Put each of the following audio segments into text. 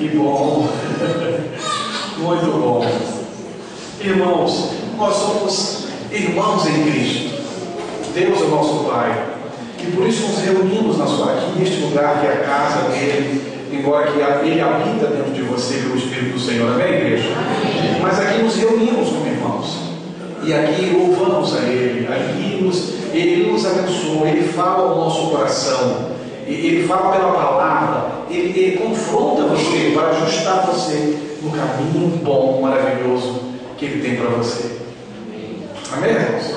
Que bom. Muito bom. Irmãos, nós somos irmãos em Cristo. Deus é o nosso Pai. E por isso nos reunimos aqui neste lugar que é a casa dele, embora que ele habita dentro de você pelo Espírito do Senhor. Amém, igreja? Amém. Mas aqui nos reunimos como irmãos. E aqui louvamos a Ele. Ele nos abençoa. Ele fala ao nosso coração. Ele fala pela palavra. Ele confronta você para ajustar você no caminho bom, maravilhoso que Ele tem para você. Amém, irmãos?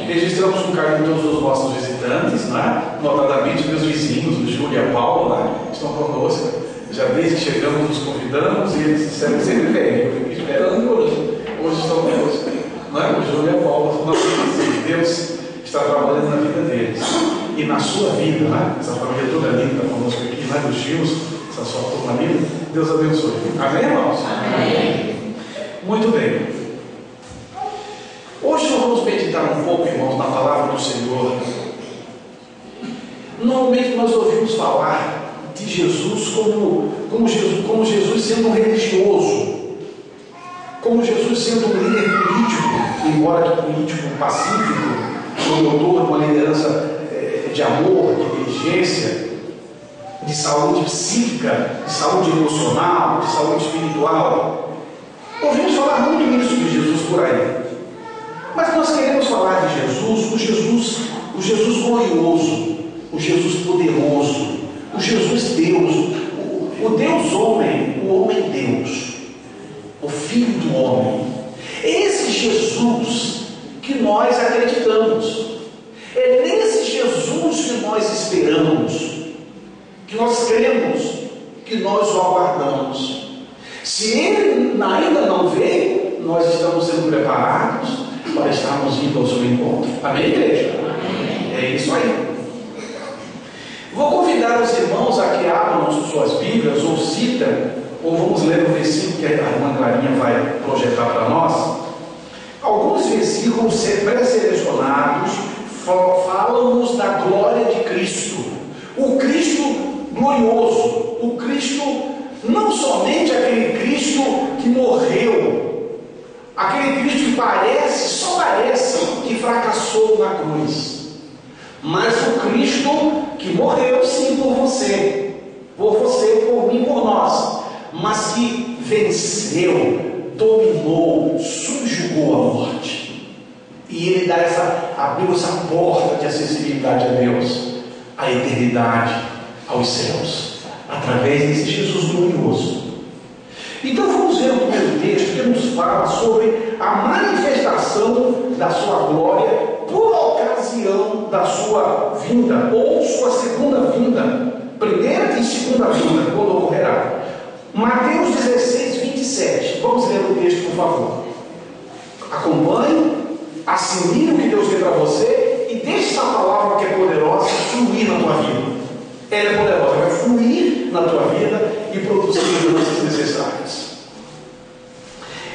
Registramos com carinho todos os nossos visitantes, né? Notadamente meus vizinhos, o Júlio e a Paula, né? Estão conosco. Já desde que chegamos, nos convidamos e eles disseram que sempre vêm. Eu fico esperando hoje. Hoje estão conosco. Não é? O Júlio e a Paula são nossos vizinhos. Deus está trabalhando na vida deles. E na sua vida, né? Essa família toda linda que está conosco aqui, né? Dos tios, essa sua turma linda. Deus abençoe. Amém, irmãos? Amém. Muito bem. Hoje nós vamos meditar um pouco, irmãos, na palavra do Senhor. Normalmente nós ouvimos falar de Jesus como Jesus sendo um religioso, como Jesus sendo um líder político, embora que político pacífico, promotor de uma liderança de amor, de inteligência, de saúde psíquica, de saúde emocional, de saúde espiritual. Ouvimos falar muito isso de Jesus por aí. Mas nós queremos falar de Jesus, o Jesus glorioso, o Jesus poderoso, o Jesus Deus, o Deus homem, o homem Deus, o Filho do homem. É esse Jesus que nós acreditamos. É nesse Jesus que nós esperamos, que nós cremos, que nós o aguardamos. Se ele ainda não veio, nós estamos sendo preparados para estarmos indo ao seu encontro. Amém, igreja? Amém. É isso aí. Vou convidar os irmãos a que abram suas Bíblias, ou cita, ou vamos ler o versículo que a irmã Clarinha vai projetar para nós. Alguns versículos pré-selecionados falam-nos da glória de Cristo. O Cristo glorioso, o Cristo, não somente aquele Cristo que morreu, aquele Cristo que só parece que fracassou na cruz, mas o Cristo que morreu sim por mim, por nós, mas que venceu, dominou, subjugou a morte. E Ele abriu essa porta de acessibilidade a Deus, à eternidade, aos céus, através desse Jesus glorioso. Então vamos ver o primeiro texto que nos fala sobre a manifestação da sua glória por ocasião da sua vinda, ou sua segunda vinda, primeira e segunda vinda, quando ocorrerá. Mateus 16, 27. Vamos ler o texto, por favor. Acompanhe, assimile o que Deus tem para você e deixe essa palavra que é poderosa fluir na tua vida. Ela é poderosa, vai fluir na tua vida e produzir as mudanças necessárias.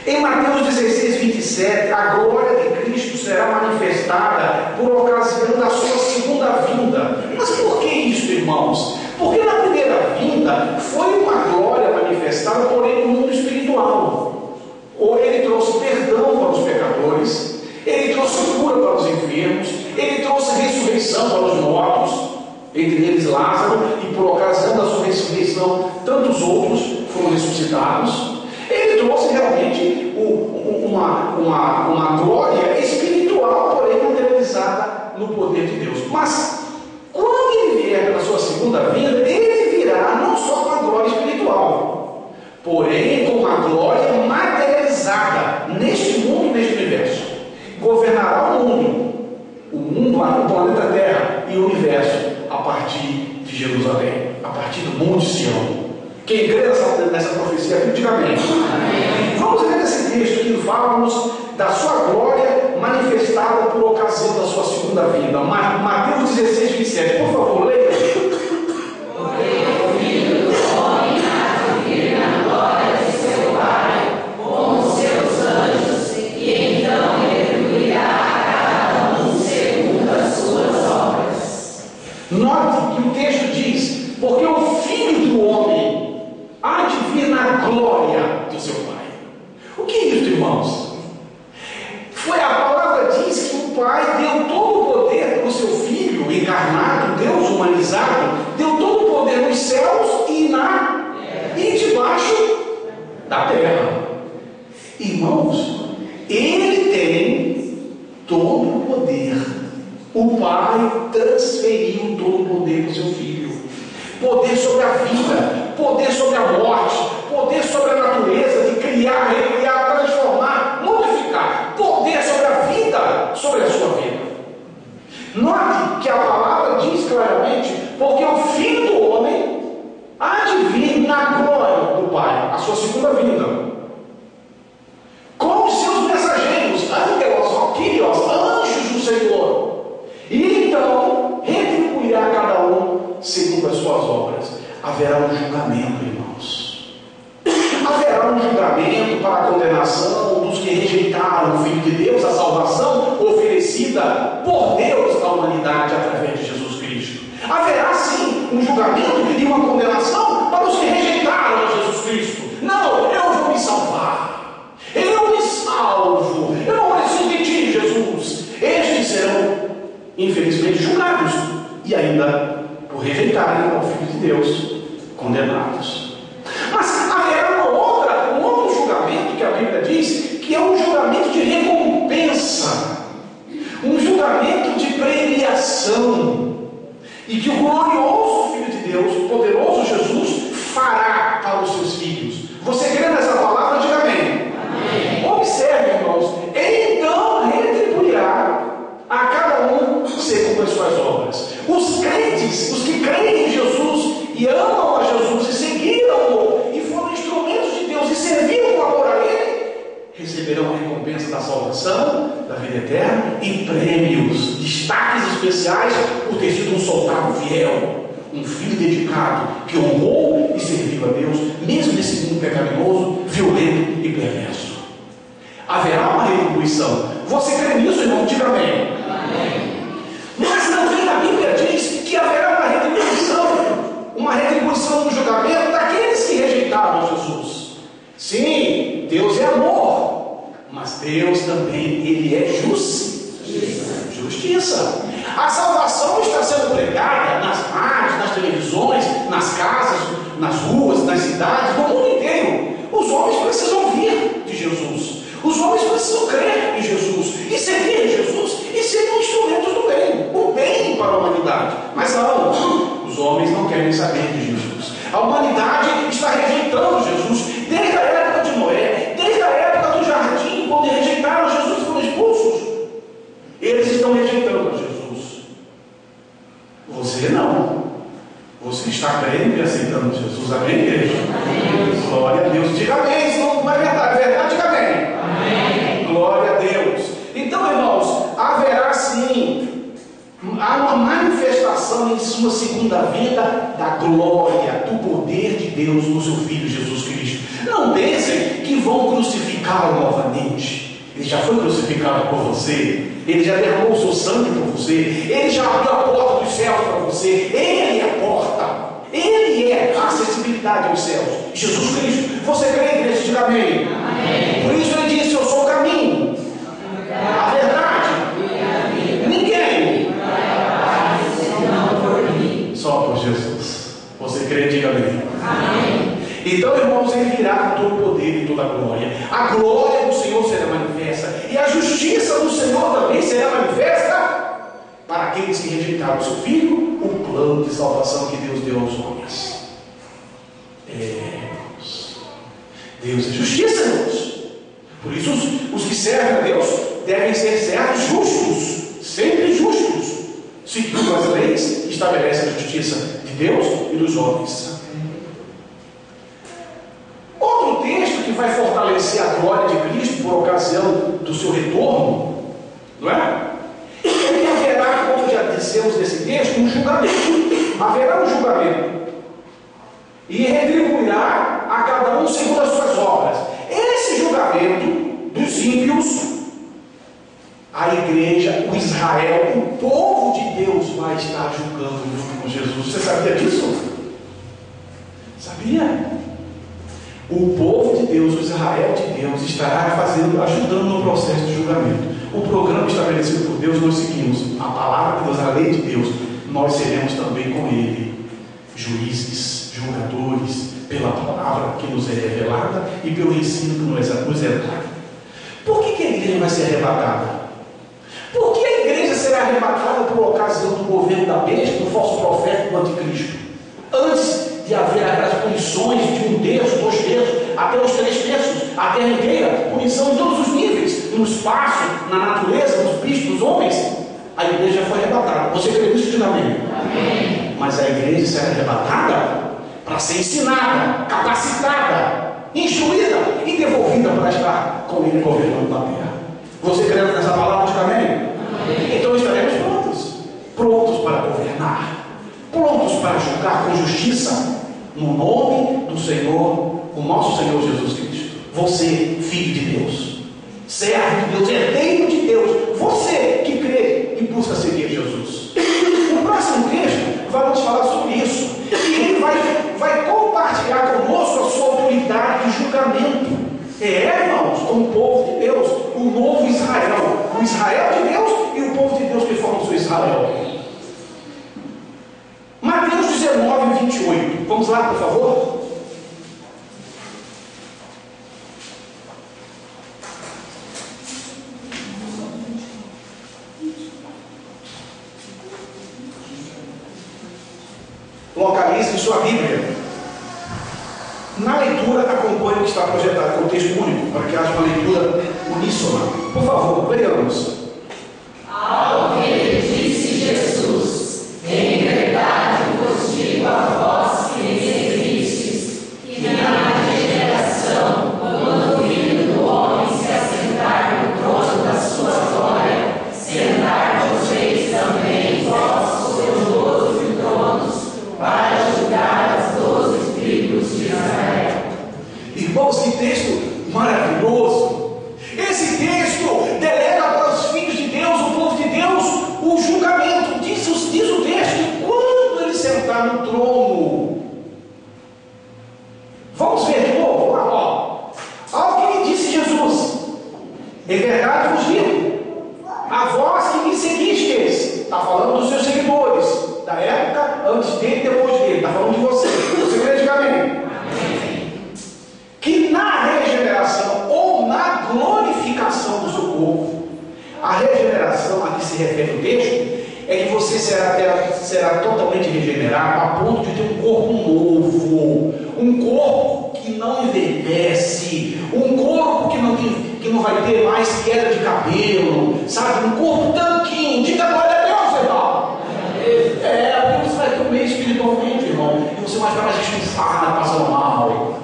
Em Mateus 16, 27, a glória de Cristo será manifestada por ocasião da sua segunda vinda. Mas por que isso, irmãos? Porque na primeira vinda foi uma glória manifestada, porém no mundo espiritual. Ou ele trouxe perdão para os pecadores, ele trouxe cura para os enfermos, ele trouxe ressurreição para os mortos, entre eles Lázaro, e por ocasião da sua ressurreição, tantos outros foram ressuscitados. Ele trouxe realmente uma glória espiritual, porém materializada no poder de Deus. Mas, quando ele vier na sua segunda vinda, ele virá não só com a glória espiritual, porém com uma glória materializada neste mundo, neste universo. Governará o mundo, o planeta Terra e o universo, a partir de Jerusalém, a partir do Monte Sião. Quem crê nessa profecia, criticamente. Vamos ler esse texto que fala-nos da sua glória manifestada por ocasião da sua segunda vinda. Mateus 16, 27. Por favor, leia. Note que o texto diz: porque o Filho do Homem há de vir na glória do seu Pai. O que é isso, irmãos? A palavra diz que o Pai deu todo o poder para o seu Filho encarnado, Deus humanizado, deu todo o poder nos céus e debaixo da terra. Irmãos, Ele tem todo o poder. O Pai transferiu todo o poder para o seu Filho. Poder sobre a vida, poder sobre a morte, poder sobre a natureza, de criar, recriar, transformar, modificar. Poder sobre a vida, sobre a sua vida. Note que a palavra diz claramente, porque o Filho do homem há de vir na glória do Pai, a sua segunda vinda, com os seus mensageiros, angelos, kyrios, anjos do Senhor, e então retribuirá cada um segundo as suas obras. Haverá um julgamento, irmãos. Haverá um julgamento para a condenação dos que rejeitaram o Filho de Deus, a salvação oferecida por Deus à humanidade através de Jesus Cristo. Haverá sim um julgamento e uma condenação para os que rejeitaram a Jesus Cristo. Não, eu vou me salvar, eu me salvo, eu não preciso de ti, Jesus. Estes serão infelizmente julgados e ainda por rejeitarem o Filho de Deus, condenados. Mas haverá um outro julgamento que a Bíblia diz que é um julgamento de recompensa, um julgamento de premiação, e que o glorioso Filho de Deus, o poderoso Jesus, fará para os seus filhos. Você crê nessa palavra? Diga amém. Amém. Observe, irmãos, então retribuirá a cada um segundo as suas obras. Os crentes, os que creem em Jesus e amam a Jesus e seguiram-o e foram instrumentos de Deus e serviram com amor a Ele, receberão a recompensa da salvação, da vida eterna e prêmios, destaques especiais por ter sido um soldado fiel, um filho dedicado que honrou e serviu a Deus, mesmo nesse mundo pecaminoso, violento e perverso. Haverá uma retribuição. Você crê nisso, irmão? Diga amém. Amém. Mas também a Bíblia diz que haverá uma retribuição no julgamento daqueles que rejeitaram Jesus. Sim, Deus é amor, mas Deus também, Ele é justiça. A salvação está sendo pregada nas rádios, nas televisões, nas casas, nas ruas, nas cidades, no mundo inteiro. Os homens precisam ouvir de Jesus. Os homens precisam crer em Jesus e seguir em Jesus e serem instrumentos do bem, o bem para a humanidade. Mas não, os homens não querem saber de Jesus. A humanidade está rejeitando Jesus desde a época de Noé, desde a época do jardim, quando rejeitaram Jesus e foram expulsos. Eles estão rejeitando a Jesus. Você não. Você está crendo e aceitando Jesus. Amém, igreja? Amém. Glória a Deus. Diga amém. Isso não é verdade. É verdade, diga amém. Amém. Glória a Deus. Então, irmãos, haverá sim, há uma manifestação em sua segunda vinda da glória, do poder de Deus no seu Filho Jesus Cristo. Não pensem que vão crucificá-lo novamente. Ele já foi crucificado por você. Ele já derramou o seu sangue por você. Ele já abriu a porta dos céus para você. Ele é a porta. Ele é a acessibilidade aos céus. Jesus Cristo. Você crê, igreja? Diga amém. Amém. Por isso ele disse: eu sou o caminho, a verdade. Ninguém só por Jesus. Você crê? Diga amém. Amém. Então, irmãos, ele virá com todo o poder e toda a glória. A glória do Senhor será manifesta, e a justiça do Senhor também será manifesta para aqueles que rejeitaram o seu Filho, o plano de salvação que Deus deu aos homens. Deus é justiça, irmãos. Por isso, os que servem a Deus devem ser servos justos, sempre justos, seguindo as leis que estabelecem a justiça de Deus e dos homens. Outro texto que vai fortalecer a glória de Cristo por ocasião do seu retorno, não é? E que haverá, como já dissemos nesse texto, um julgamento. Haverá um julgamento. E retribuirá a cada um segundo as suas obras. Esse julgamento dos ímpios, a igreja, o Israel, o povo de Deus vai estar julgando junto com Jesus. Você sabia disso? Sabia? O povo de Deus, o Israel de Deus, estará ajudando no processo de julgamento. O programa estabelecido por Deus, nós seguimos. A palavra de Deus, a lei de Deus, nós seremos também com Ele juízes, julgadores, pela palavra que nos é revelada e pelo ensino que nos é dado. Por que a igreja vai ser arrebatada? Por que a igreja será arrebatada por ocasião do governo da besta, do falso profeta, do anticristo? Antes de haver as punições de 1/3, 2/3, até os 3/3, a terra inteira, punição em todos os níveis, no espaço, na natureza, nos bichos, nos homens, a igreja foi arrebatada. Você crê nisso? Diga amém. Amém. Mas a igreja será arrebatada para ser ensinada, capacitada, instruída e devolvida para estar com Ele governando na terra. Você crê nessa palavra? Diga amém. Amém. Então estaremos prontos para governar, prontos para julgar com justiça, no nome do Senhor, o nosso Senhor Jesus Cristo. Você, filho de Deus, servo de Deus, herdeiro de Deus, você que crê e busca seguir Jesus. O próximo texto vai nos falar sobre isso, e ele vai compartilhar conosco a sua autoridade de julgamento. Irmãos, como o povo de Deus, o novo Israel, o Israel de Deus e o povo de Deus que forma o seu Israel. Mateus 19, 28. Vamos lá, por favor. Localize em sua Bíblia. Na leitura, acompanhe o que está projetado com o texto único, para que haja uma leitura uníssona. Por favor, leiamos. Ao que lhe disse Jesus: em verdade vos digo a vós que me seguistes, que na regeneração, quando o Filho do Homem se assentar no trono da sua glória, sentar vocês também vós sobre os 12 tronos, para julgar as 12 tribos de Israel. Irmãos, que texto maravilhoso! Esse texto delega para os filhos de Deus, o povo de Deus, o julgamento. Diz o texto, quando ele sentar no trono. Vamos ver de novo, ó. Ao que lhe disse Jesus: em verdade vos digo, a vós que me seguistes. Está falando dos seus seguidores, da época antes dele e depois dele. Está falando de você. Você crê? Diga amém. Que na regeneração ou na glorificação do seu corpo, a regeneração a que se refere o texto é que você será totalmente regenerado a ponto de ter um corpo novo, um corpo que não envelhece, um corpo que não vai ter mais queda de cabelo, sabe? Um corpo tanquinho. Diga glória a Deus, irmão. Porque você vai comer espiritualmente, irmão, e você vai ficar mais estufado, passando mal.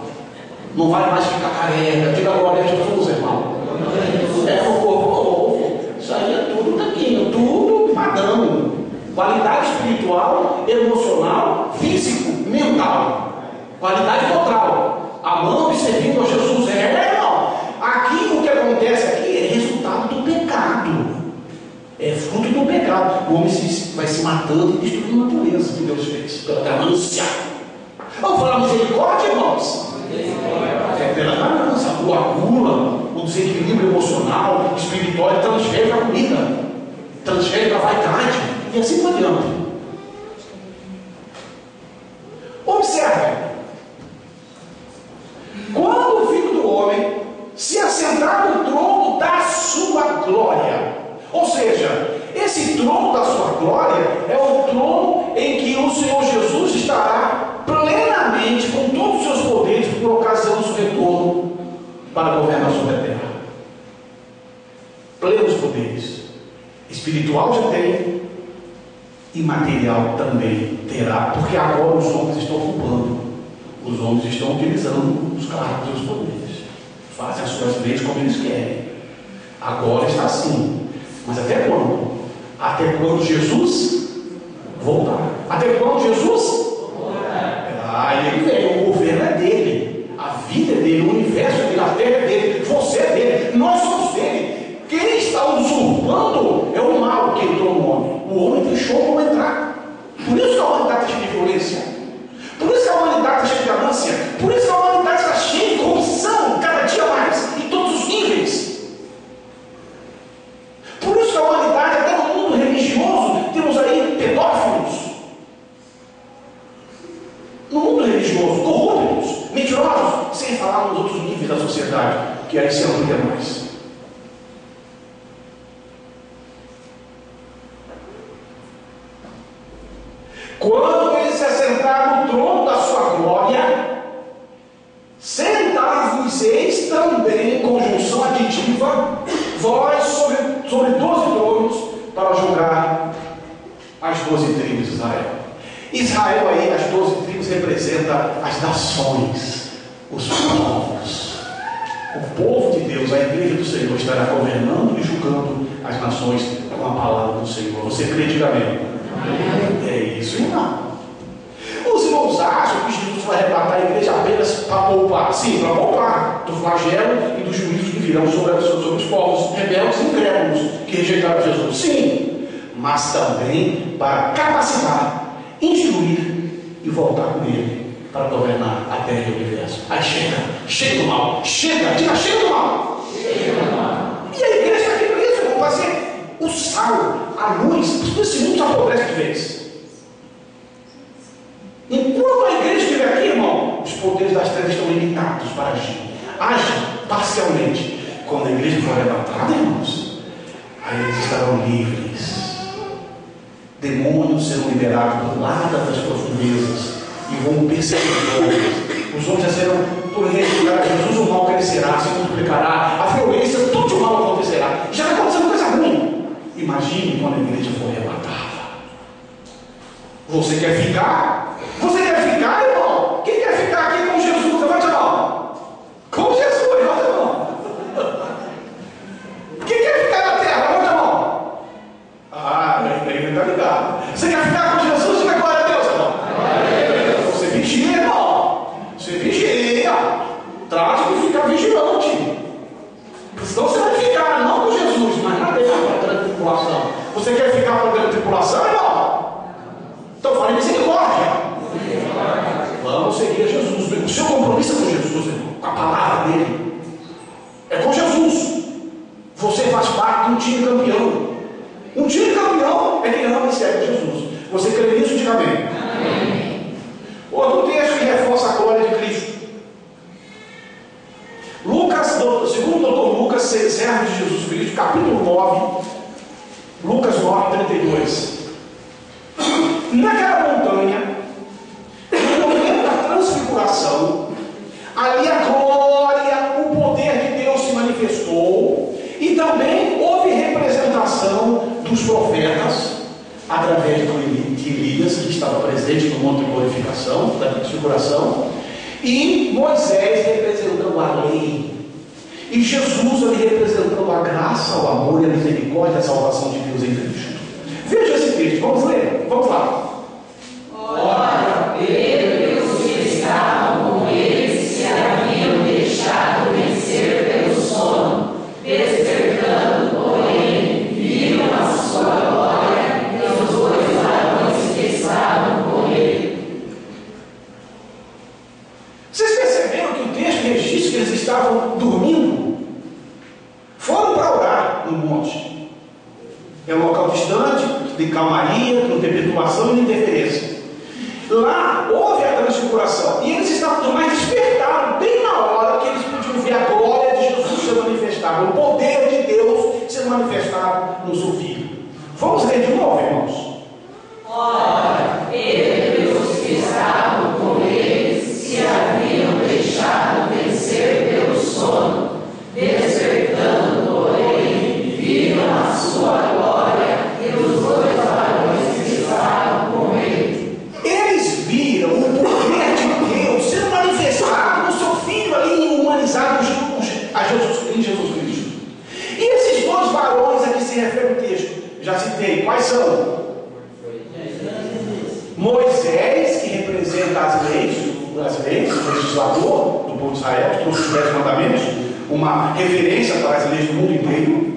Não vai mais ficar careca. Diga glória a Jesus, irmão. O corpo novo. Isso aí é tudo tanquinho, tudo padrão. Qualidade espiritual, emocional, físico, mental. Qualidade total. Amando e servindo a Jesus. Irmão. Aqui o que acontece aqui é resultado do pecado. É fruto do pecado. O homem vai se matando e destruindo a natureza que Deus fez pela ganância. Vamos falar misericórdia, irmãos? Pela ganância, a gula, o desequilíbrio emocional, espiritual, ele transfere para a comida, transfere para a vaidade, e assim por diante. Observe, quando o Filho do Homem se assentar no trono da sua glória, ou seja, esse trono da sua glória é o trono em que o Senhor Jesus estará plenamente com todos os seus poderes por ocasião do seu retorno para governar sobre a terra. Plenos poderes. Espiritual já tem e material também terá, porque agora os homens estão ocupando, os homens estão utilizando os cargos e os poderes, fazem as suas leis como eles querem. Agora está assim. Mas até quando? Até quando Jesus voltar. Até quando Jesus? Ele vem, o governo é dele, a vida é dele, o universo é dele, a terra é dele, você é dele, nós somos dele. Quem está usurpando é o mal que entrou no homem. O homem deixou como entrar. Por isso que a humanidade está cheia de violência, por isso que a humanidade está cheia de ganância, por isso que a humanidade está cheia de da sociedade, que aí se amplia mais. Quando ele se assentar no trono da sua glória, sentar-vos-eis também, conjunção aditiva, vós sobre 12 tronos, para julgar as 12 tribos de Israel. Israel aí, as 12 tribos, representa as nações, os povos. O povo de Deus, a igreja do Senhor, estará governando e julgando as nações com a palavra do Senhor. Você crê? Diga amém. É isso, irmão. Os irmãos acham que Jesus vai arrebatar a igreja apenas para poupar. Sim, para poupar do flagelo e dos juízos que virão sobre os povos rebeldes e incrédulos que rejeitaram Jesus. Sim, mas também para capacitar, instruir e voltar com ele para governar a terra e o universo. Aí chega do mal, chega do mal. E a igreja está aqui para isso, irmão, para ser o sal, a luz. Esse mundo se apodrece de vez. Enquanto a igreja estiver aqui, irmão, os poderes das trevas estão limitados para agir. Agem parcialmente. Quando a igreja for arrebatada, irmãos, aí eles estarão livres. Demônios serão liberados do lado das profundezas e vão perseguir os homens já serão, por rejeitar a Jesus, o mal crescerá, se multiplicará, a violência, tudo de mal acontecerá. Já está acontecendo coisa ruim. Imagine quando a igreja for arrebatada. Você quer ficar? Você quer ficar, irmão? Quem quer ficar aqui com Jesus? Levante a mão. Com Jesus, levante a mão. Quem quer ficar na terra? Levante a mão. Ah, ele está ligado. Você quer ficar com Jesus? Diga glória a Deus, irmão. Você vigia, irmão. Você vigia. Trate de ficar vigilante. Senão você vai ficar, não com Jesus, mas na terra, para a tripulação. Você quer ficar para a tripulação, irmão? Então fale misericórdia. Vamos seguir a Jesus. O seu compromisso é com Jesus, irmão, com a palavra dele. É com Jesus. Você faz parte de um time campeão. Um time campeão é quem ama e segue Jesus. Você crê nisso? Diga amém. Amém. Outro texto que reforça a glória de Cristo. Lucas, segundo o doutor Lucas, servo de Jesus Cristo, capítulo 9, Lucas 9, 32. Naquela montanha, no momento da transfiguração, ali a glória, o poder de Deus se manifestou, e também houve representação dos profetas, através de Elias, que estava presente no monte de glorificação, da transfiguração, e Moisés representando a lei, e Jesus ali representando a graça, o amor e a misericórdia, a salvação de Deus em Cristo. Veja esse texto, vamos ler? Vamos lá. Ora, Pedro e os que estavam com ele se haviam deixado vencer pelo sono, despertando, porém, viram a sua glória e os dois varões que estavam com ele. Vocês perceberam que o texto registra que eles estavam dormindo? Foram para orar no monte. É um local distante, de calmaria, não tem perturbação e interferência. Lá houve a transfiguração e eles estavam, mas despertaram bem na hora que eles podiam ver a glória de Jesus ser manifestada, o poder de Deus ser manifestado no seu filho. Vamos ler de novo, irmãos. Ora, Pedro e os que estavam com eles se haviam deixado vencer pelo sono, despertando, porém, viram a sua glória e os dois varões que estavam com ele. Eles viram o poder de Deus sendo manifestado no seu filho ali, humanizado em Jesus Cristo. E esses dois varões a que se refere o texto, já citei, quais são? Moisés, que representa as leis, o legislador do povo de Israel, que trouxe os 10 mandamentos, uma referência para as leis do mundo inteiro,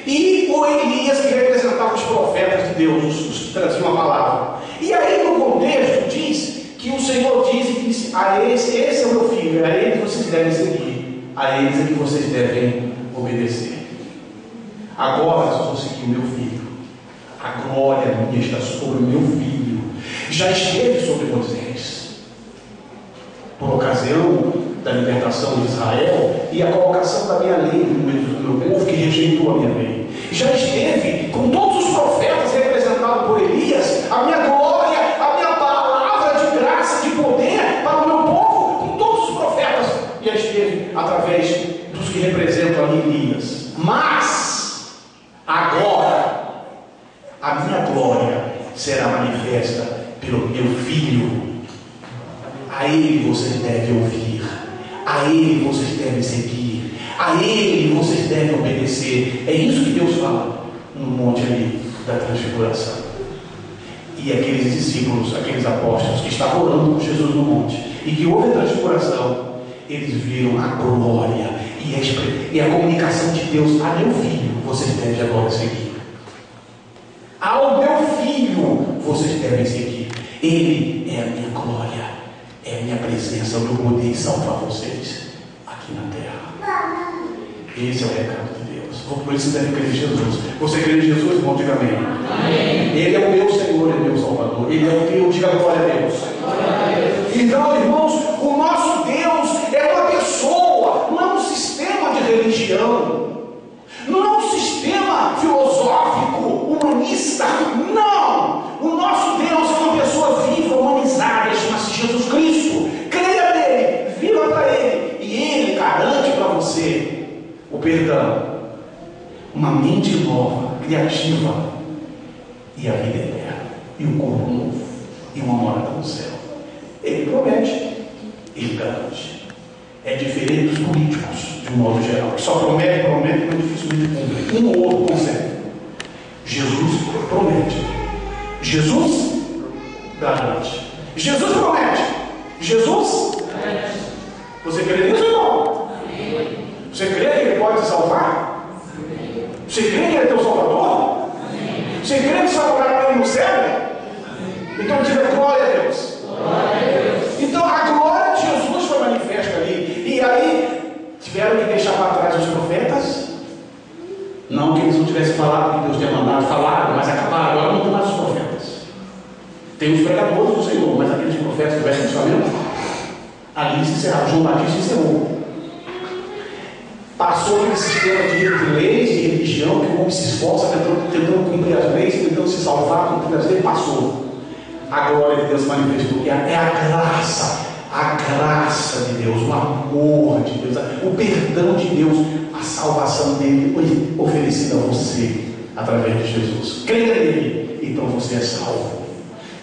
e o Elias, que representava os profetas de Deus, os que traziam a palavra. E aí no contexto diz que o Senhor diz a esse é o meu filho, a ele que vocês devem seguir, a eles é que vocês devem obedecer. Agora vocês vão seguir o meu filho. A glória minha está sobre o meu filho. Já esteve sobre Moisés, por ocasião da da libertação de Israel e a colocação da minha lei no meio do meu povo que rejeitou a minha lei. Já esteve com todos os profetas representados por Elias, a minha glória, a minha palavra de graça, de poder para o meu povo, com todos os profetas. Já esteve através dos que representam ali Elias. Mas, agora, a minha glória será manifesta pelo meu Filho. A Ele vocês devem ouvir, a Ele vocês devem seguir, a Ele vocês devem obedecer. É isso que Deus fala no monte ali da transfiguração. E aqueles discípulos, aqueles apóstolos que estavam orando com Jesus no monte e que houve a transfiguração, eles viram a glória e a comunicação de Deus. A meu Filho vocês devem agora seguir, ao meu Filho vocês devem seguir. Ele é a minha glória, é a minha presença, o meu poder salvar vocês aqui na terra. Esse é o recado de Deus. Por isso você deve crer em Jesus. Você crê em Jesus, irmão? Diga amém. Amém. Ele é o meu Senhor, Ele é o meu Salvador. Ele é o Deus, diga glória a Deus. Então, irmãos, o nosso Deus é uma pessoa, não é um sistema de religião, não é um sistema filosófico, humanista. Não! O nosso Deus é uma pessoa viva, humanizada, chama-se Jesus Cristo. Creia nele, viva para Ele, e Ele garante para você o perdão, uma mente nova, criativa, e a vida eterna, e um corpo novo, e uma morada no céu. Ele promete, Ele garante. É diferente dos políticos, de um modo geral, que só promete, mas dificilmente cumpre. Um ou outro consegue. Jesus promete, Jesus garante, Jesus promete, Jesus garante. Você crê nisso ou não? Você crê que Ele pode te salvar? Você crê que Ele é teu Salvador? Você crê que você vai morar com Ele no céu? Então diga glória a Deus. Então a glória de Jesus foi manifesta ali. E aí tiveram que deixar para trás os profetas. Não que eles não tivessem falado que Deus tinha mandado, falaram, mas acabaram. Agora não tem mais os profetas. Tem os pregadores do Senhor, mas aqueles profetas do Velho Testamento, ali se encerraram. João Batista encerrou. Passou aquele sistema de leis, de religião, que o homem se esforça tentando cumprir as leis, tentando se salvar, cumprir as leis, passou. A glória de Deus manifestou. É a graça de Deus, o amor de Deus, o perdão de Deus, a salvação dele foi oferecida a você através de Jesus. Creia nele, então você é salvo.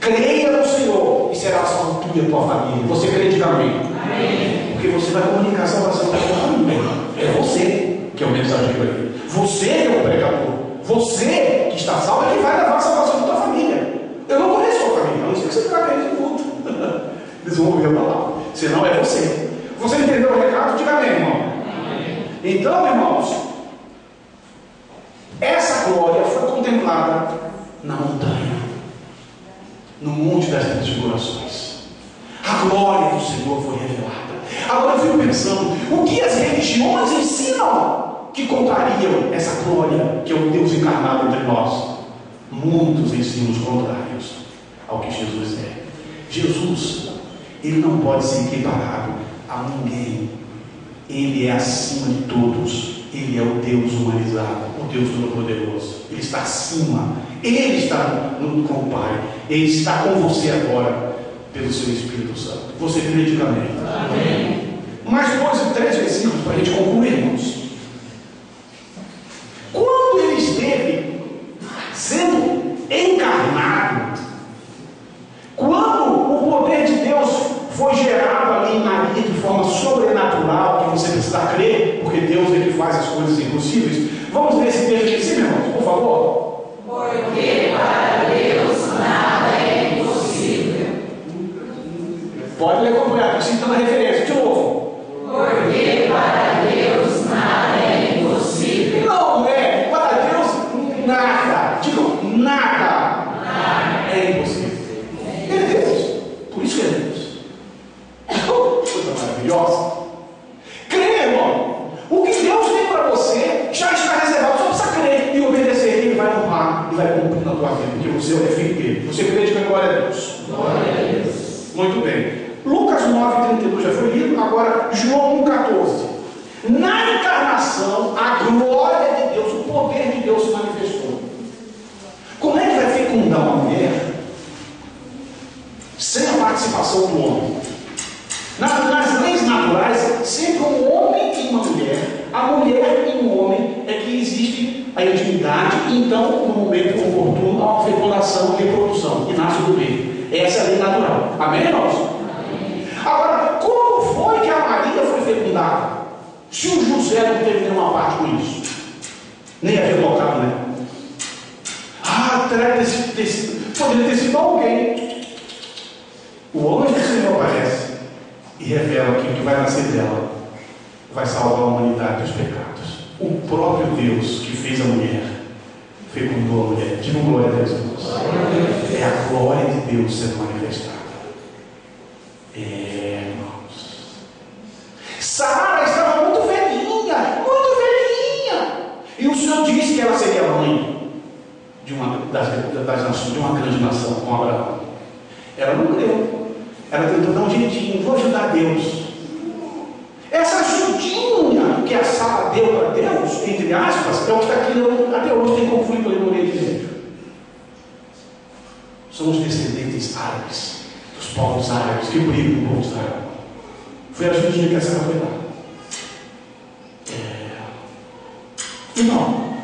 Creia no Senhor e será salvo tu e a tua família. Você crê, diga amém. Amém. Porque você vai comunicar a salvação da tua família. É você que é o mensageiro aí. Você que é o pregador. Você que está salvo é que vai levar a salvação da tua família. Eu não conheço a tua família, a não ser que você traga eles de culto. Eles vão ouvir a palavra. Senão é você. Você entendeu o recado? Diga amém, irmão. Amém. Então, irmãos, essa glória foi contemplada na montanha, no monte das transfigurações. A glória do Senhor foi revelada. Agora eu fico pensando, o que as religiões ensinam que contrariam essa glória que é o Deus encarnado entre nós? Muitos ensinos contrários ao que Jesus é. Jesus, Ele não pode ser equiparado a ninguém. Ele é acima de todos. Ele é o Deus humanizado, o Deus Todo-Poderoso. Ele está acima. Ele está com o Pai. Ele está com você agora pelo seu Espírito Santo. Você acredita amém? Amém. Mais 3 versículos para a gente concluir, irmãos. Quando Ele esteve sendo encarnado, quando o poder de Deus foi gerado ali em Maria de forma sobrenatural, que você precisa crer, porque Deus Ele faz as coisas impossíveis. Vamos ler esse texto aqui em cima, irmãos, por favor. Porque para Deus nada é impossível. Pode ler completo, citando a referência, de novo. Porque para Deus nada é impossível. Não é, para Deus nada, digo, nada é impossível. Ele é Deus, por isso que Ele é Deus. Coisa maravilhosa. Creia, irmão. O que Deus tem para você já está reservado. Só precisa crer e obedecer. Ele vai honrar e vai cumprir na tua vida, porque você é filho dele. Você crê de glória a Deus. Glória a Deus. Muito bem. Lucas 9:32 já foi lido. Agora para João 1,14. Na encarnação, a glória de Deus, o poder de Deus se manifestou. Como é que vai fecundar uma mulher sem a participação do homem? Nas leis naturais, sempre um homem e uma mulher, a mulher e um homem, é que existe a intimidade, e então, no momento oportuno, há uma fecundação e reprodução, e nasce o bebê. Essa é a lei natural. Amém, irmãos? Amém. Agora, como foi que a Maria foi fecundada? Se o José não teve nenhuma parte com isso, nem havia tocado, né? Poderia ter sido alguém. O anjo do Senhor aparece e revela que o que vai nascer dela vai salvar a humanidade dos pecados. O próprio Deus que fez a mulher fecundou a mulher. Diga glória a Deus, irmãos. É a glória de Deus sendo manifestada. Irmãos. Sara estava muito velhinha. E o Senhor disse que ela seria mãe de uma das nações, de uma grande nação, com Abraão. Ela não creu. Ela tentou dar um jeitinho, vou ajudar Deus. Essa ajudinha que a Sara deu para Deus, entre aspas, é o que está aqui até hoje, tem conflito ali no Oriente Médio. São os descendentes árabes, dos povos árabes, que brigam com o povo árabes. Foi a ajudinha que a Sara foi dar. Irmão,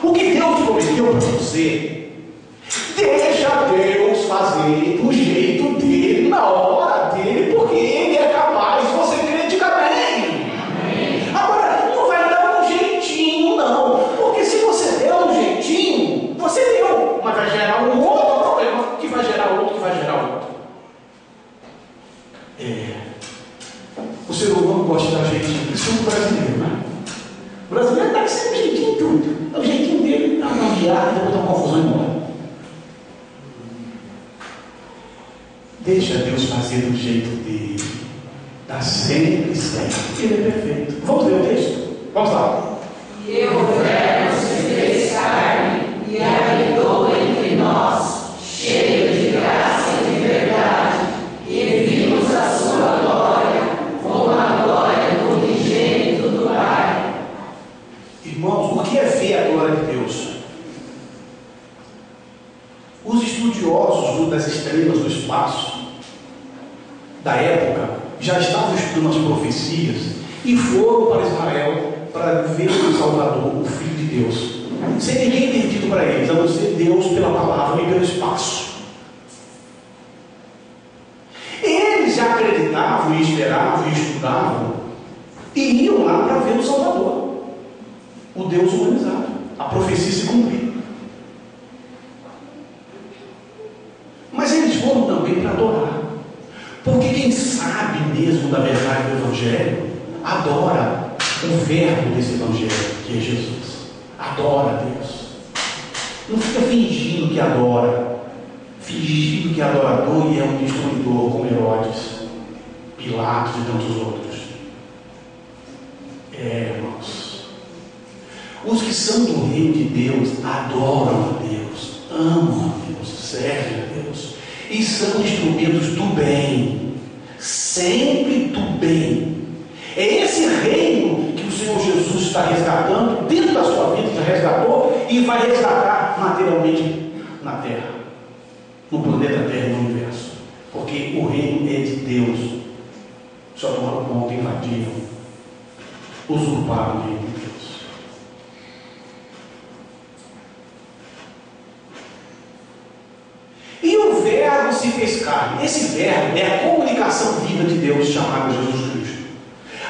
o que Deus prometeu para você, deixa Deus fazer do jeito dele, na hora dele, porque ele é capaz. Se você crê, diga bem. Agora, não vai dar um jeitinho, não, porque se você der um jeitinho, você deu, mas vai gerar um outro problema, que vai gerar outro, que vai gerar outro. O ser humano gosta de dar jeitinho, principalmente o brasileiro, né? O brasileiro dá sempre um jeitinho em tudo. É o jeitinho dele, dá uma guiada, depois dá uma confusão e morre. Deixa Deus fazer do jeito dele. Dá sempre certo. Ele é perfeito. Vamos ler o texto? Vamos lá. E o Verbo se fez carne e habitou entre nós, cheio de graça e de verdade, e vimos a sua glória, como a glória do unigênito do Pai. Irmãos, o que é ver a glória de Deus? Os estudiosos das estrelas do espaço da época já estavam estudando as profecias e foram para Israel para ver o Salvador, o Filho de Deus, sem ninguém ter dito para eles, a não ser Deus pela palavra e pelo espaço. Eles já acreditavam e esperavam e estudavam e iam lá para ver o Salvador, o Deus humanizado, a profecia se cumprir. Mas eles foram também para adorar, porque quem sabe mesmo da verdade do Evangelho adora o verbo desse Evangelho, que é Jesus. Adora a Deus. Não fica fingindo que adora, fingindo que é adorador e é um destruidor, como Herodes, Pilatos e tantos outros. Irmãos, os que são do reino de Deus adoram a Deus, amam a Deus, servem a Deus e são instrumentos do bem, sempre do bem. É esse reino que o Senhor Jesus está resgatando dentro da sua vida, já resgatou e vai resgatar materialmente na Terra, no planeta Terra e no universo, porque o reino é de Deus. Só tomaram conta, invadiram, usurparam o reino de Deus. E o verbo se fez carne. Esse verbo é a comunicação viva de Deus, chamada Jesus Cristo.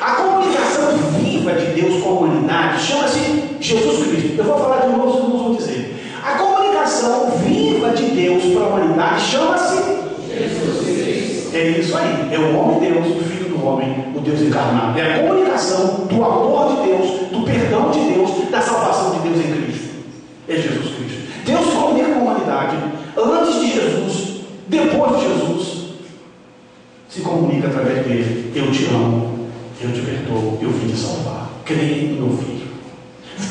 A comunicação viva de Deus com a humanidade chama-se Jesus Cristo. Eu vou falar de novo, vocês vão dizer. A comunicação viva de Deus para a humanidade chama-se Jesus Cristo. É isso aí. É o homem Deus, o Filho do homem, o Deus encarnado. É a comunicação do amor de Deus, do perdão de Deus, da salvação de Deus em Cristo. É Jesus Cristo. Deus se comunica com a humanidade antes de Jesus, depois de Jesus, se comunica através dele. Eu te amo, eu te perdoo, eu vim te salvar. Creia no meu filho.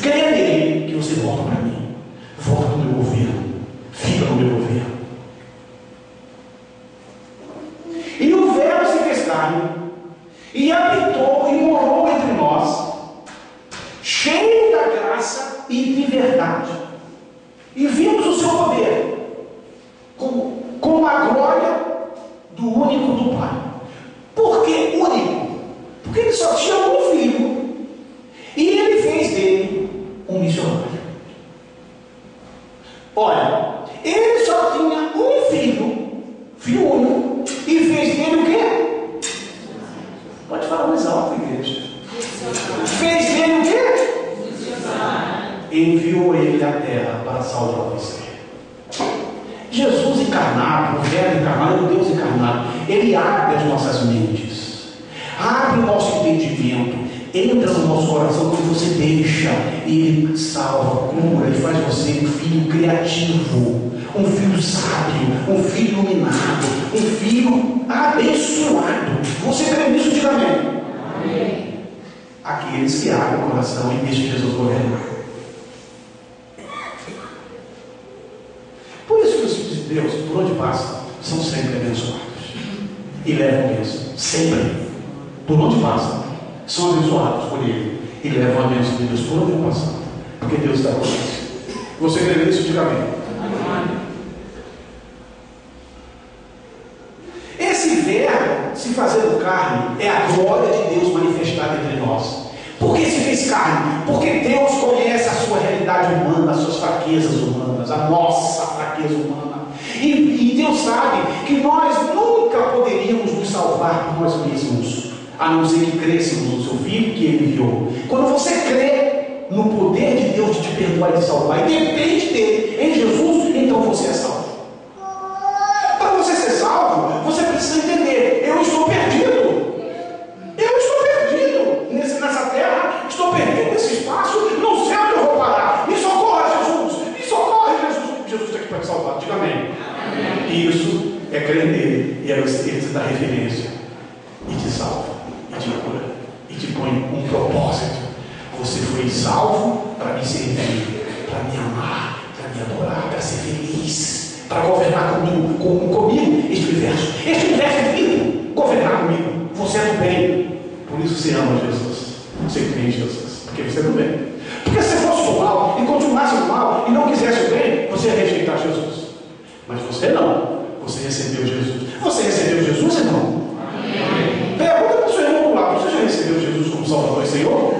Creia nele que você volta para mim. Volta para o meu governo. Fica no meu governo. E o verbo se fez carne e habitou habitou e morou entre nós, cheio da graça e de verdade. E vimos o seu poder, com a glória do único do Pai. Por que único? Porque ele só tinha um filho, e ele fez dele um missionário. Olha, ele só tinha um filho único, e fez dele o quê? Pode falar mais alto, igreja. Fez dele o quê? Enviou ele à terra para salvar você. Jesus encarnado, o Verbo encarnado, o Deus encarnado, ele abre as nossas mentes, abre o nosso entendimento, entra no nosso coração quando você deixa, e ele salva, cura, ele faz você um filho criativo, um filho sábio, um filho iluminado, um filho abençoado. Você crê nisso? Diga amém. Amém. Aqueles que abrem o coração e deixam Jesus governar. Por isso que os filhos de Deus, por onde passam, são sempre abençoados e levam a bênção, sempre, por onde passam, são abençoados por Ele e levam a bênção de Deus por onde passam, porque Deus está com eles. Você crê nisso? Diga amém. Esse verbo, se fazendo carne, é a glória de Deus manifestada entre nós. Por que se fez carne? Porque Deus conhece a sua realidade humana, as suas fraquezas humanas, a nossa fraqueza humana. E Deus sabe que nós nunca poderíamos nos salvar por nós mesmos, a não ser que crêssemos no seu Filho que Ele enviou. Quando você crê no poder de Deus de te perdoar e de salvar, e depende dele, em Jesus, então você é salvo. Para você ser salvo, você precisa entender: eu estou perdido. Eu estou perdido nessa terra, estou perdido nesse espaço, não sei onde eu vou parar. Me socorra, Jesus! Me socorra, Jesus! Jesus está aqui para te salvar. Diga amém. Amém. Isso é crer nele, e ele te dá referência, e te salva, e te cura, e te põe um propósito. Você foi salvo para me servir, para me amar, para me adorar, para ser feliz, para governar comigo este universo. Este universo é vivo, governar comigo. Você é do bem, por isso você ama Jesus. Você crê em Jesus, porque você é do bem. Porque se você fosse do mal e continuasse do mal e não quisesse o bem, você ia rejeitar Jesus. Mas você não, você recebeu Jesus. Você recebeu Jesus, irmão? Amém. Pergunta para o seu irmão do lado: você já recebeu Jesus como Salvador e Senhor?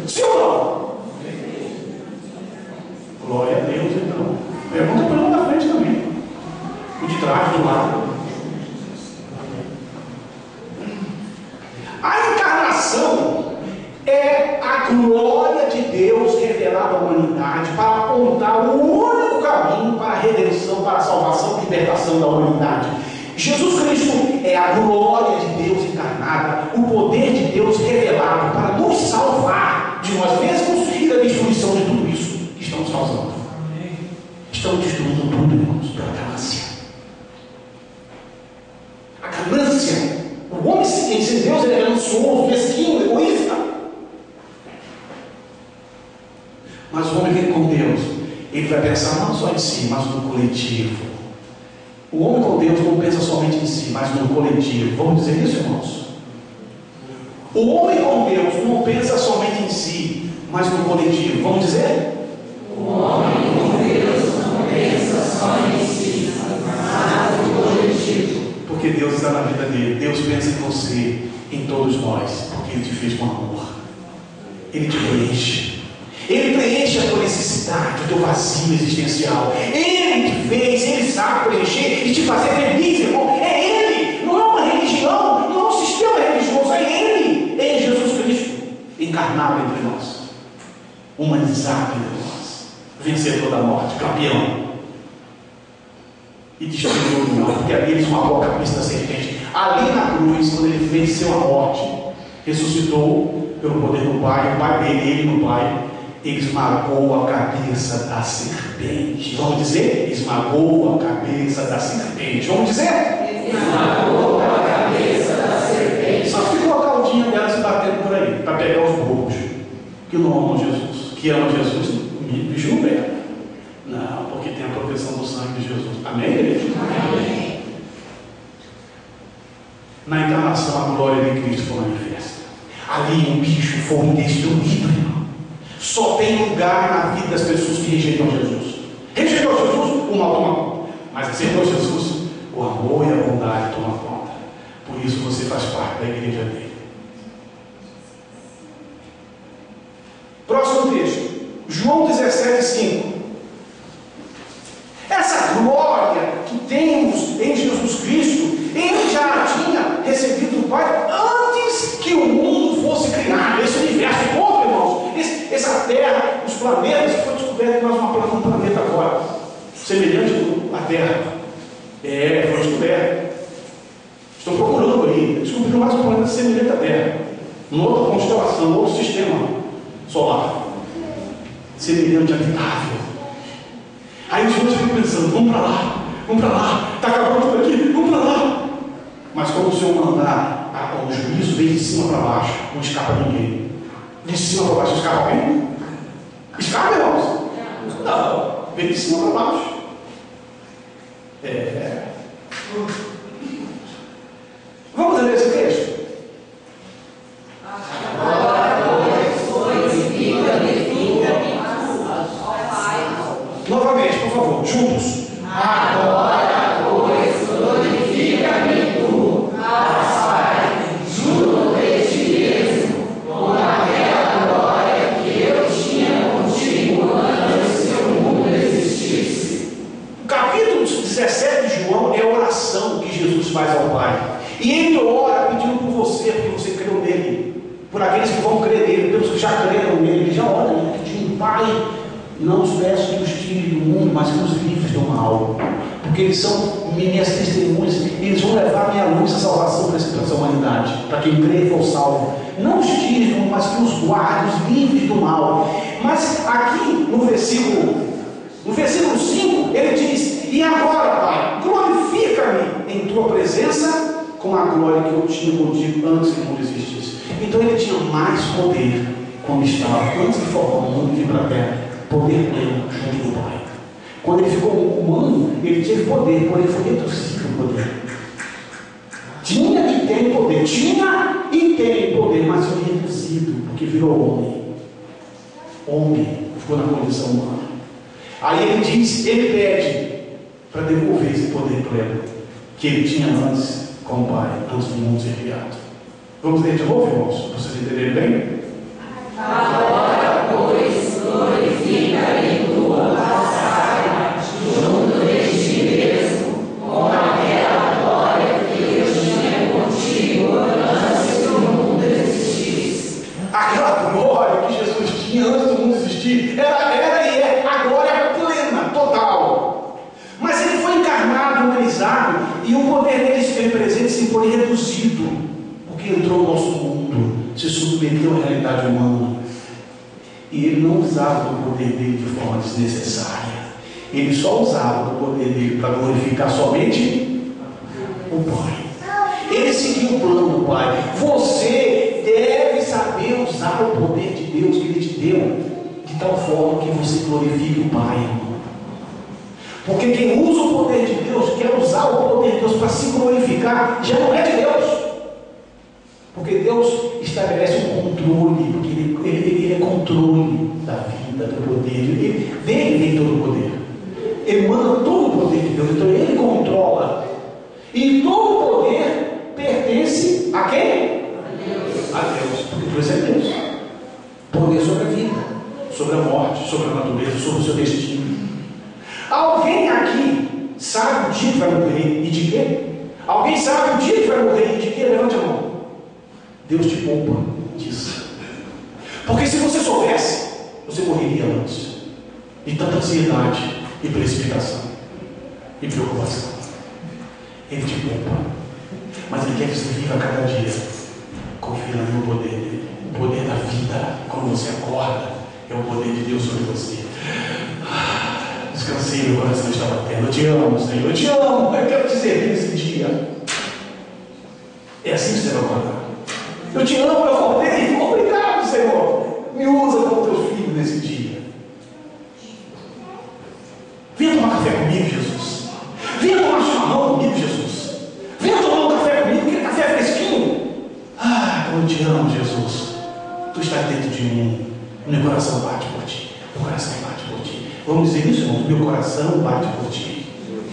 Sim ou não? Glória a Deus, então. Pergunta para o da frente também, o de trás, do lado. A encarnação é a glória de Deus revelada à humanidade para apontar o único caminho para a redenção, para a salvação e libertação da humanidade. Jesus Cristo é a glória de Deus encarnada, o poder de Deus revelado para nos salvar de nós mesmos e da destruição de tudo isso que estamos causando. Estamos destruindo tudo, irmãos, pela ganância. A ganância. O homem sem Deus, ele é ganancioso, mesquinho, egoísta. Mas o homem que é com Deus, ele vai pensar não só em si, mas no coletivo. O homem com Deus não pensa somente em si, mas no coletivo. Vamos dizer isso, irmãos? O homem com Deus não pensa somente em si, mas no coletivo. Vamos dizer? O homem com Deus não pensa só em si, mas no coletivo. Porque Deus está na vida dele. Deus pensa em você, em todos nós, porque Ele te fez com amor. Ele te preenche. Ele preenche a tua necessidade, o teu vazio existencial. Ele te fez, Ele sabe preencher e te fazer feliz, irmão. É Ele, não é uma religião, não é um sistema religioso, é Ele. É Jesus Cristo, encarnado entre nós, humanizado entre nós, vencedor da morte, campeão. E destruiu o mal, porque ali ele esmagou a cabeça da serpente. Ali na cruz, quando ele venceu a morte, ressuscitou pelo poder do Pai, o Pai dele, ele no Pai, ele esmagou a cabeça da serpente. Vamos dizer? Esmagou a cabeça da serpente. Vamos dizer? Esmagou a cabeça da serpente. Só ficou a caldinha dela se batendo por aí, para pegar os burros que não amam Jesus. Que amam Jesus, o bicho não pega. Não, porque tem a proteção do sangue de Jesus. Amém, igreja? Amém. Na encarnação, a glória de Cristo foi manifesta. Ali o bicho foi destruído, irmão. Só tem lugar na vida das pessoas que rejeitam Jesus. Rejeitou Jesus, o mal toma conta. Mas aceitou Jesus, o amor e a bondade tomam conta. Por isso você faz parte da igreja dele. Próximo texto, João 17:5. Essa glória que temos em Jesus Cristo, ele já tinha recebido do Pai antes que o mundo fosse criado. Esse universo todo, irmãos, essa terra, os planetas, que foi descoberto mais um planeta agora, semelhante à Terra. Foi descoberto. Estão procurando aí, descobriram mais um planeta semelhante à Terra, uma outra constelação, outro sistema solar, semelhante, habitável. Aí os outros ficam pensando, vamos para lá, está acabando tudo aqui, vamos para lá. Mas quando o Senhor mandar, o juízo vem de cima para baixo, não escapa ninguém. De cima para baixo, escapa alguém? Escapa, irmãos? Não, vem de cima para baixo. Vamos ler esse texto? Novamente, por favor, juntos. Agora, pois, glorifica-me tu, Pai, junto de ti mesmo, com aquela glória que eu tinha contigo antes que o mundo existisse. O capítulo 17 de João é a oração que Jesus faz ao Pai. E ele ora pedindo por você, porque você creu nele. Por aqueles que vão crer nele, pelos que já creram nele, ele já ora, pedindo, Pai, não os peço que os tire do mundo, mas que os livres do mal. Porque eles são minhas testemunhas, eles vão levar a minha luz, a salvação para essa humanidade, para quem crê e for salvo. Não os tire do mundo, mas que os guarde, os livres do mal. Mas aqui no versículo 5, ele diz, e agora, Pai, glorifica-me em tua presença com a glória que eu tinha contigo antes que o mundo existisse. Então ele tinha mais poder quando estava, antes de formar o mundo e vir para a terra, poder pleno junto do Pai. Quando ele ficou humano, ele teve poder, porém foi reduzido o poder. Tinha e tem poder, mas foi reduzido, porque virou homem, ficou na condição humana. Aí ele pede para devolver esse poder pleno que ele tinha antes com o Pai, antes do mundo ser criado. Vamos ler de novo, irmãos, para vocês entenderem bem? Agora, pois, glorifica-me tu, Pai, junto de ti mesmo, com aquela glória que eu tinha contigo antes que o mundo existisse. Aquela glória que Jesus tinha antes do mundo existir, era e é a glória plena, total. Mas ele foi encarnado, humanizado, e o poder dele esteve presente se foi reduzido, porque entrou no nosso mundo, se submeteu à realidade humana. E ele não usava o poder dele de forma desnecessária. Ele só usava o poder dele para glorificar somente o Pai. Ele seguiu o plano do Pai. Você deve saber usar o poder de Deus que Ele te deu de tal forma que você glorifique o Pai, irmão. Porque quem usa o poder de Deus, quer usar o poder de Deus para se glorificar, já não é de Deus. Porque Deus estabelece um controle, porque ele é controle da vida, do poder. Dele vem todo o poder. Emana todo o poder de Deus, então ele controla. E todo o poder pertence a quem? A Deus. Porque Deus é Deus. Poder sobre a vida, sobre a morte, sobre a natureza, sobre o seu destino. Alguém aqui sabe o dia que vai morrer e de quê? Alguém sabe o dia que vai morrer e de quê? Levante a mão. Deus te poupa disso. Porque se você soubesse, você morreria antes de tanta ansiedade e precipitação e preocupação. Ele te poupa, mas Ele quer que você viva cada dia confiando no poder dele. O poder da vida, quando você acorda, é o poder de Deus sobre você. Descansei, meu coração está batendo. Eu te amo, Senhor, eu te amo. Eu quero te servir nesse dia. É assim que você vai acordar. Eu te amo, eu acordei. Obrigado, Senhor. Me usa como teu filho nesse dia. Venha tomar café comigo, Jesus. Venha tomar chimarrão comigo, Jesus. Venha tomar um café comigo. Aquele café eu te amo, Jesus. Tu estás dentro de mim. Meu coração bate por ti. Meu coração bate por ti. Vamos dizer isso, irmão? Meu coração bate por ti.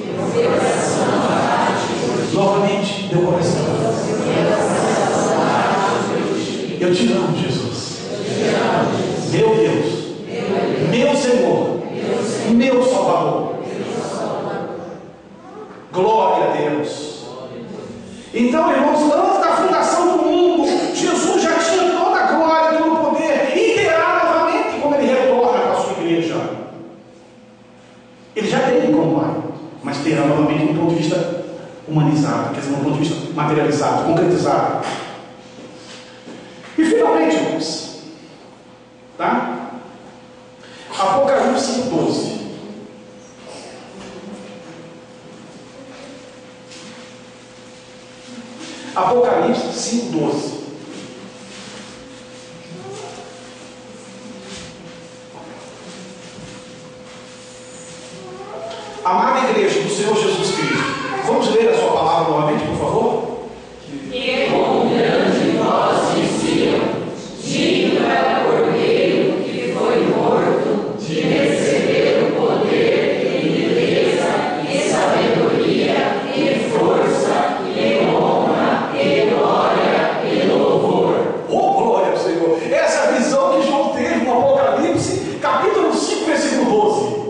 Meu coração bate por ti. Novamente, meu coração. Eu te amo, Jesus. Meu Deus. Meu Senhor. Meu Salvador. Glória a Deus. Então, irmãos, antes da fundação do mundo, Jesus já tinha toda a glória, todo o poder, e terá novamente quando ele retorna para a sua igreja. Ele já teve como Pai, mas terá novamente do ponto de vista humanizado, quer dizer, do ponto de vista materializado, concretizado. E finalmente, irmãos, tá? Apocalipse 5:12. Apocalipse 5:12. Amada igreja do Senhor Jesus Cristo, vamos ler a sua palavra novamente, por favor? E com grande voz diziam: digno é o Cordeiro que foi morto de receber o poder e beleza e sabedoria e força e honra e glória e louvor. Oh, glória ao Senhor! Essa é a visão que João teve no Apocalipse, capítulo 5, versículo 12.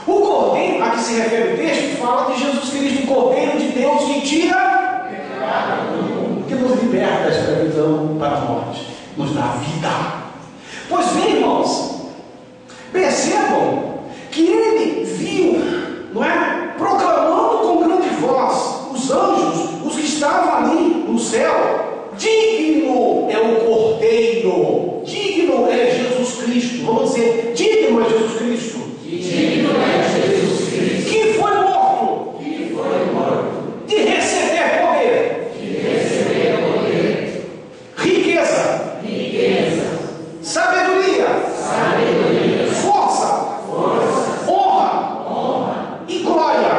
O Cordeiro, a que se refere o texto, fala de Jesus Cristo, o Cordeiro de Deus que tira, que nos liberta da escravidão para a morte, nos dá vida. Pois bem, irmãos, percebam que ele viu, não é? Proclamando com grande voz, os anjos, os que estavam ali no céu: digno é o Cordeiro, digno é Jesus Cristo. Vamos dizer, digno é Jesus Cristo. Digno é Jesus Cristo, Que foi morto de receber poder, riqueza, sabedoria, força, honra e glória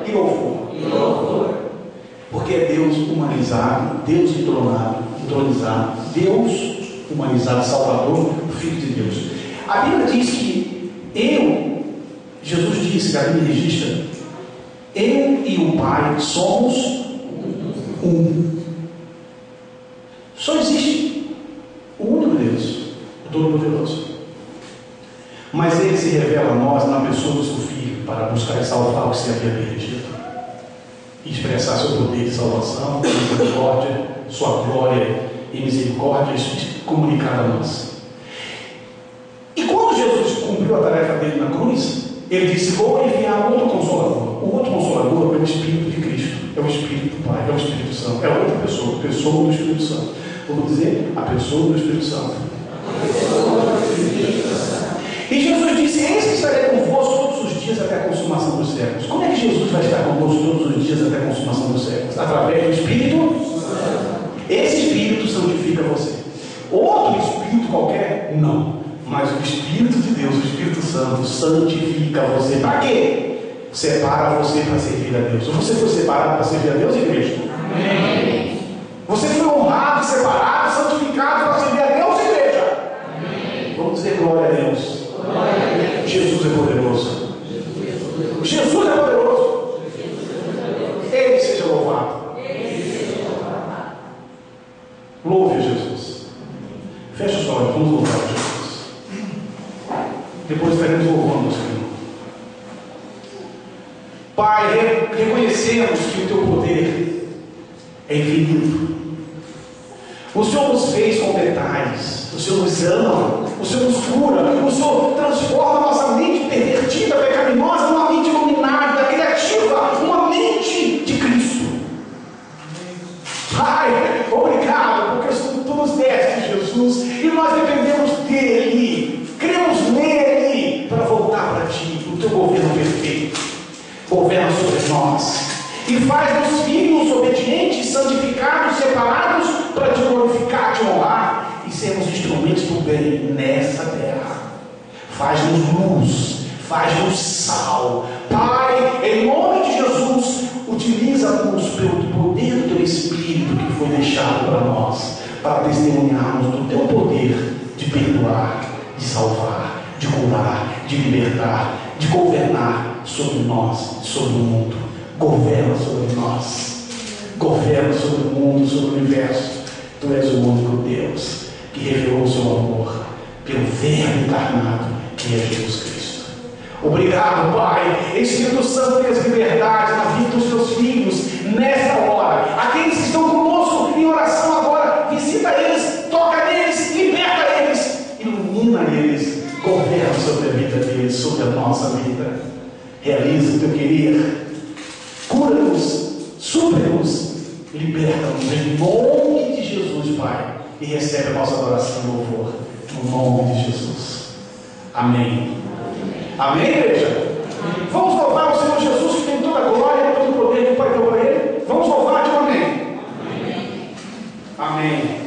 e louvor. Porque é Deus humanizado, Deus entronizado, Deus humanizado, Salvador, o Filho de Deus. A Bíblia diz que Jesus disse, que a Bíblia registra, eu e o Pai somos um. Só existe o único Deus, o Todo-Poderoso. Mas Ele se revela a nós na pessoa do seu Filho, para buscar e salvar o que se havia perdido, e expressar seu poder de salvação, misericórdia, sua glória e misericórdia, e comunicar a nós. E quando Jesus cumpriu a tarefa dele na cruz, ele disse: vou enviar outro Consolador. O outro Consolador é o Espírito de Cristo, é o Espírito do Pai, é o Espírito Santo, é outra pessoa, a pessoa do Espírito Santo. Vamos dizer, a pessoa do Espírito Santo. E Jesus disse: eis que estarei convosco todos os dias até a consumação dos séculos. Como é que Jesus vai estar convosco todos os dias até a consumação dos séculos? Através do Espírito Santo. Esse Espírito santifica você. Outro Espírito qualquer? Não. Mas o Espírito de Deus, o Espírito Santo, santifica você. Para quê? Separa você para servir a Deus. Você foi separado para servir a Deus, igreja? Amém. Você foi honrado, separado, santificado para servir a Deus, igreja? Amém. Vamos dizer glória a Deus. Glória a Deus. Jesus é poderoso. Jesus é poderoso. Ele seja louvado. Louve Jesus. Feche os olhos, vamos louvar Jesus. Depois estaremos louvando o Senhor. Pai, reconhecemos que o teu poder é infinito. O Senhor nos fez com detalhes. O Senhor nos ama. O Senhor nos cura. O Senhor transforma a nossa mente pervertida, pecaminosa, numa mente iluminada, criativa, uma mente de Cristo. Pai, obrigado, porque tu nos deste Jesus e nós dependemos dele. Cremos nele para voltar para ti, o teu governo perfeito. Governa sobre nós e faz-nos filhos obedientes, santificados, separados para te glorificar, te honrar e sermos instrumentos do bem nessa terra. Faz-nos luz, faz-nos sal. Pai, em nome de Jesus, utiliza-nos pelo poder do teu Espírito que foi deixado para nós. para testemunharmos do teu poder de perdoar, de salvar, de curar, de libertar, de governar sobre nós, sobre o mundo. Governa sobre nós, governa sobre o mundo, sobre o universo. Tu és o único Deus que revelou o seu amor pelo Verbo encarnado, que é Jesus Cristo. Obrigado, Pai. Espírito Santo, fez liberdade na vida dos teus filhos nessa hora. Aqueles que estão conosco em oração agora, visita eles, toca neles, liberta eles, ilumina eles, governa sobre a vida deles, sobre a nossa vida. Realiza o teu querer, cura-nos, supre-nos, liberta-nos em nome de Jesus, Pai, e recebe a nossa adoração e louvor no nome de Jesus. Amém. Amém, igreja? Vamos louvar o Senhor Jesus, que tem toda a glória, todo o poder que o Pai deu para Ele. Vamos louvar de um amém. Amém.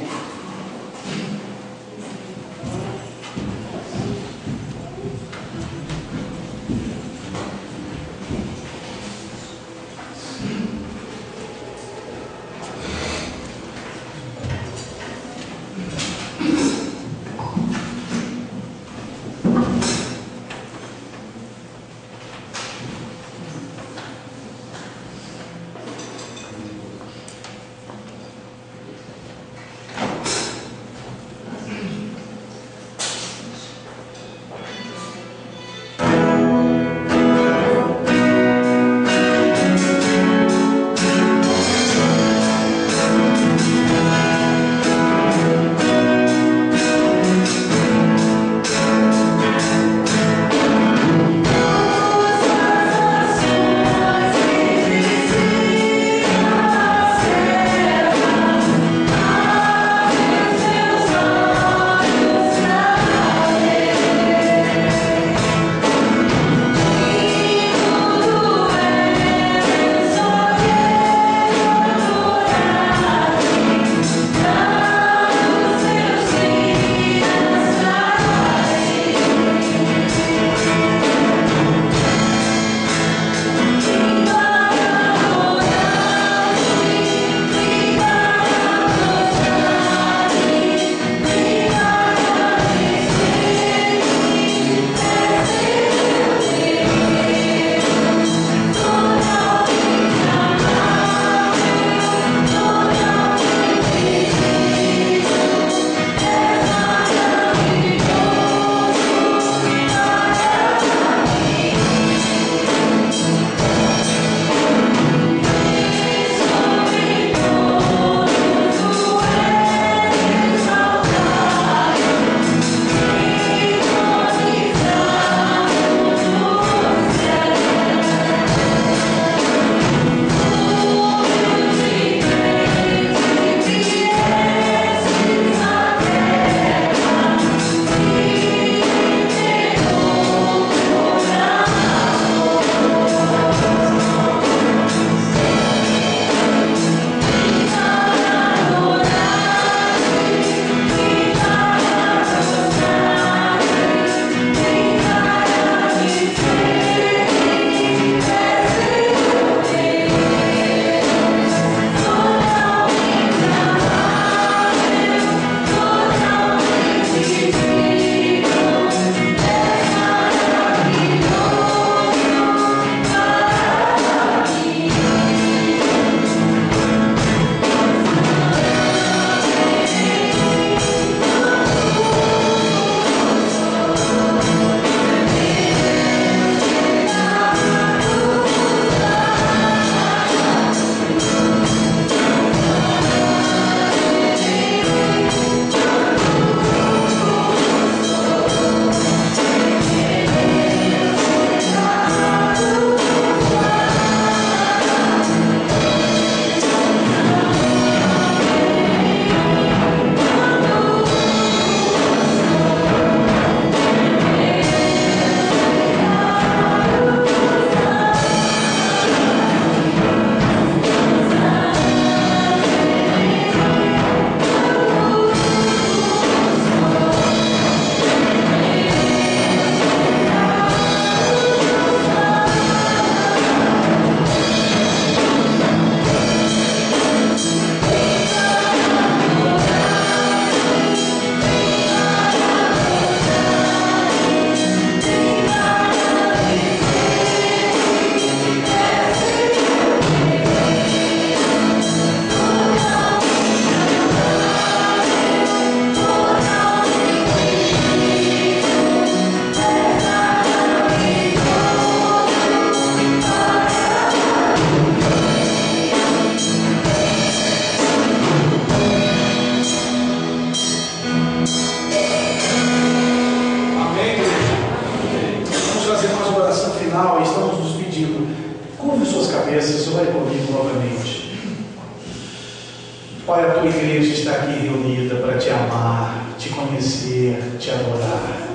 igreja está aqui reunida para te amar, te conhecer, te adorar.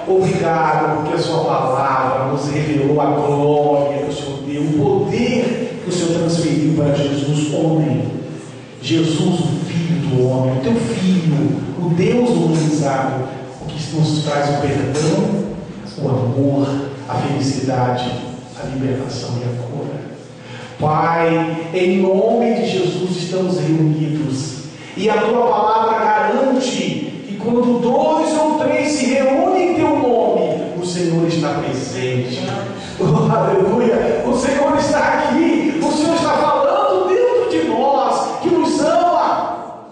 Obrigado porque a sua palavra nos revelou a glória que o Senhor deu, o poder que o Senhor transferiu para Jesus, homem. Jesus, o Filho do homem, o teu Filho, o Deus humanizado, o que nos traz o perdão, o amor, a felicidade, a libertação e a cura. Pai, em nome de Jesus estamos reunidos e a tua palavra garante que quando 2 ou 3 se reúnem em teu nome, o Senhor está presente. Oh, aleluia! O Senhor está aqui, o Senhor está falando dentro de nós, que nos ama,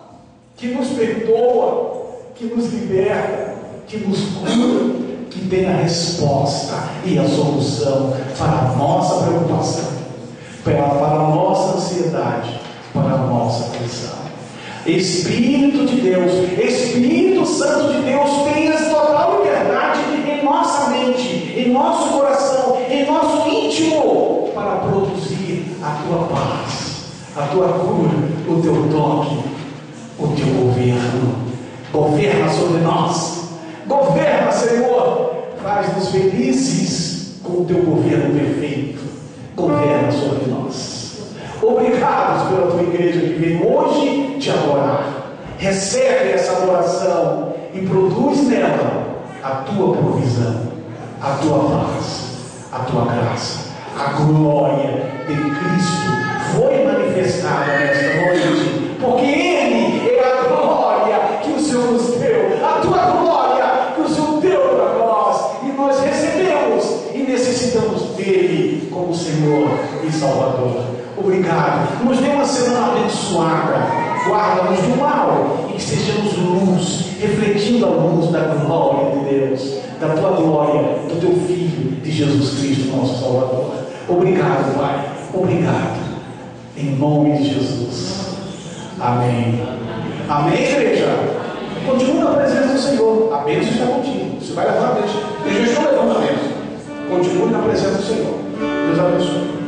que nos perdoa, que nos liberta, que nos cura, que tem a resposta e a solução para a nossa preocupação, para a nossa ansiedade, para a nossa aflição. Espírito de Deus, Espírito Santo de Deus, tenha total liberdade em nossa mente, em nosso coração, em nosso íntimo, para produzir a tua paz, a tua cura, o teu toque, o teu governo. Governa sobre nós, governa, Senhor, faz-nos felizes com o teu governo perfeito, governa sobre nós. Obrigado pela tua igreja que vem hoje te adorar. Recebe essa adoração e produz nela a tua provisão, a tua paz, a tua graça. A glória de Cristo foi manifestada nesta noite, porque Ele é a glória que o Senhor nos deu, a tua glória que o Senhor deu para nós, e nós recebemos e necessitamos dele como Senhor e Salvador. Obrigado, nos dê uma semana abençoada, guarda-nos do mal e que sejamos luz, refletindo a luz da glória de Deus, da tua glória, do teu Filho, de Jesus Cristo, nosso Salvador. Obrigado, Pai, obrigado, em nome de Jesus. Amém. Amém, igreja? Continua na presença do Senhor, a bênção está contigo. Você vai levar a bênção, eu estou levando a bênção. Continue na presença do Senhor. Deus abençoe.